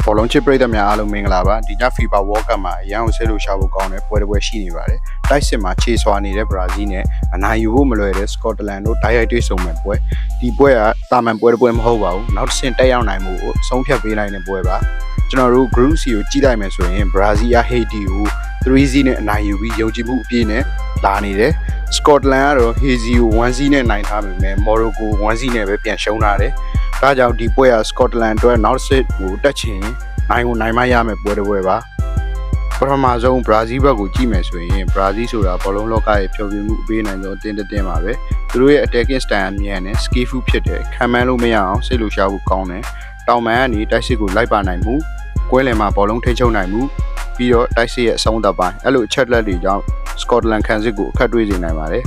ဘောလုံးချစ်ပရိသတ်များအားလုံးမင်္ဂလာပါဒီည FIFA World Cup မှာအရန်ကိုဆဲလို့ရှာဖို့ကောင်းတဲ့ပွဲတစ်ပွဲရှိနေပါတယ်တိုက်စစ်မှာခြေစွာနေတဲ့ဘရာဇီးနဲ့အနိုင်ယူဖို့မလွယ်တဲ့စကော့တလန်တို့တိုက်ရိုက်တွေ့ဆုံမဲ့ပွဲဒီပွဲကတာမန်ပွဲတစ်ပွဲမဟုတ်ပါဘူးနောက်တစ်ဆင့်တက်ရောက်နိုင်မှုကိုဆုံးဖြတ်ပေးနိုင်တဲ့ပွဲပါကျွန်တော်တို့ Group C ကိုကြည့်လိုက်မယ်ဆိုရင်ဘရာဇီးကဟေတီကို 3-0 နဲ့အနိုင်ယူပြီးယုံကြည်မှုအပြည့်နဲ့လာနေတယ်စကော့တလန်ကတော့ဟေဇီကို 1-0 နဲ့နိုင်ထားပေမဲ့မော်ရိုကို 1-0 နဲ့ပဲပြန်ရှုံးထားတယ်ဒါကြောင့်ဒီပွဲကစကော့တလန်အတွက်နောက်စစ်ကိုတက်ချင်နိုင်ကိုနိုင်မရမယ်ပွဲတစ်ပွဲပါပထမဆုံးဘရာဇီးဘက်ကိုကြည့်မယ်ဆိုရင်ဘရာဇီးဆိုတာဘောလုံးလောကရဲ့ဖျော်ဖြေမှုအပေးနိုင်ဆုံးအသင်းတစ်သင်းပါပဲသူတို့ရဲ့ attacking style အမြန်နဲ့ skillful ဖြစ်တယ်ခံမှန်းလို့မရအောင်စိတ်လှုပ်ရှားဖို့ကောင်းတယ်တောင်ပန်ကနေတိုက်စစ်ကိုလိုက်ပါနိုင်မှုကွဲလင်မှာဘောလုံးထိချုပ်နိုင်မှုပြီးတော့တိုက်စစ်ရဲ့အဆုံးသတ်ပိုင်းအဲ့လိုအချက်လက်တွေကြောင့်စကော့တလန်ခံစစ်ကိုအခက်တွေ့စေနိုင်ပါတယ်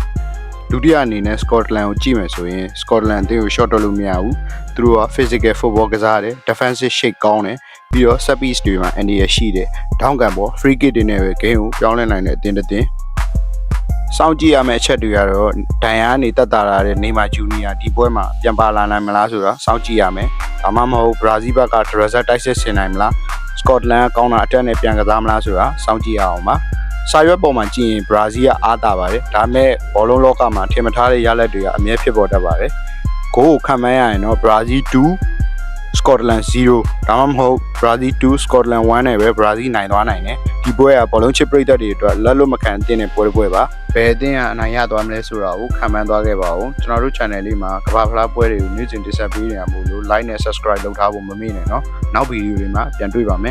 ဒုတိယအနေနဲ့စကော့တလန်ကိုကြည့်မယ်ဆိုရင်စကော့တလန်အသင်းကို shot တော့လို့မရဘူးသူတို့က physical football ကစားတယ် defensive shape ကောင်းတယ်ပြီးတော့ set piece တွေမှာ NDS ရှိတယ်ဒေါင်းကန်ပေါ် free kick တွေနဲ့ပဲ game ကိုပြောင်းလဲနိုင်တဲ့အသင်းတစ်သင်းစောင့်ကြည့်ရမယ့်အချက်တွေကတော့ဒန်ယာကနေတက်တာလာတဲ့နေမာဂျူနီယာဒီပွဲမှာပြန်ပါလာနိုင်မလားဆိုတာစောင့်ကြည့်ရမယ်ဒါမှမဟုတ်ဘရာဇီးဘက်ကဒရက်ဇက်တိုက်စစ်ဆင်နိုင်မလားစကော့တလန်ကကောင်းတာအတက်နဲ့ပြန်ကစားမလားဆိုတာစောင့်ကြည့်ရအောင်ပါစာရွက်ပေါ်မှာကြည့်ရင်ဘရာဇီးကအားတာပါတယ်ဒါပေမဲ့ဘောလုံးလောကမှာထင်မထားတဲ့ရလဒ်တွေကအမြဲဖြစ်ပေါ်တတ်ပါတယ်ဂိုးကိုခံမှန်းရရင်တော့ဘရာဇီး2စကော့တလန်0ဒါမှမဟုတ်ဘရာဇီး2စကော့တလန်1နဲ့ပဲဘရာဇီးနိုင်သွားနိုင်တယ်ဒီပွဲကဘောလုံးချစ်ပရိသတ်တွေအတွက်လက်လွတ်မခံသင့်တဲ့ပွဲတစ်ပွဲပါဘယ်အသင်းကအနိုင်ရသွားမလဲဆိုတာကိုခံမှန်းသွားခဲ့ပါဦးကျွန်တော်တို့ channel လေးမှာကမ္ဘာဖလားပွဲတွေကိုနေ့စဉ်တင်ဆက်ပေးနေရမို့လို့ like နဲ့ subscribe လုပ်ထားဖို့မမေ့နဲ့เนาะနောက်ဗီဒီယိုတွေမှာပြန်တွေ့ပါမယ်